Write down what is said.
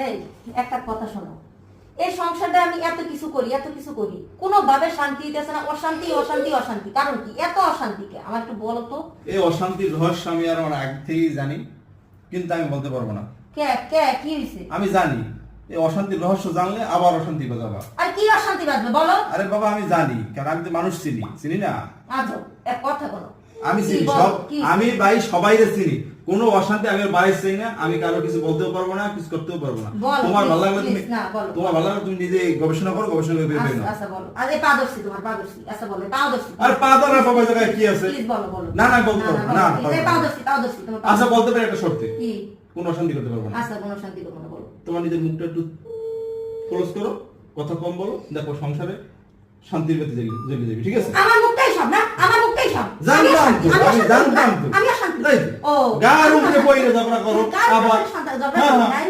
এই একটা কথা শোনো, এই সংসারটা আমি এত কিছু করি কোনোভাবে শান্তি দিতেছে না, অশান্তি অশান্তি অশান্তি। কারণ কি এত অশান্তিকে আমার একটু বলো তো। এই অশান্তির রহস্য আমি আর আমার আগে থেকেই জানি, কিন্তু আমি বলতে পারবো না। কে কে কি হইছে? আমি জানি এই অশান্তির রহস্য জানলে আবার অশান্তি বাজাবা। আর কি অশান্তি বাজবে বলো? আরে বাবা আমি জানি, কারণ আমি তো মানুষ চিনি না। আজব এক কথা বলো। আমি কি চিনি বলো, সব, কি? আমি ভাই সবাইকে চিনি। কোনো অশান্তি আমি বাইরে চাই না, আমি কারো কিছু বলতেও পারবো না, কিছু করতেও পারবো না। বলো, তোমার please, ভালো লাগলে তুমি please, না, বলো। তোমার ভালো লাগলে তুমি নিজে গবেষণা করো, গবেষণা করে বের করে আচ্ছা নাও। আচ্ছা বলো। আরে পা ধরছি, তোমার পা ধরছি। আচ্ছা বলো, পা ধরছি। আর পা ধরা বাবা জায়গায় কি আছে? প্লিজ বলো বলো। না না বলতে পারবো না। বলো। এই পা ধরছি, তোমার পা আচ্ছা ধরছি। বলতে পারি একটা শর্তে, কি? কোনো অশান্তি করতে পারবো না। আচ্ছা কোনো শান্তি করবো না, বলো। তোমার নিজের মুখটা একটু ক্লোজ করো, কথা কম বলো, দেখো সংসারে শান্তির বাতি জ্বলে যাবে, ঠিক আছে? আমার মুখটাই সব না, আমার মুখটাই সব। জানতাম তো, আমি জানতাম তো। আমি অশান্তি। তাই তো? ও গায়ের উপরে পয়রে ঝগড়া করো, গায়ের উপরে আবার ঝগড়া হ্যাঁ, করো, হ্যাঁ। গায়ের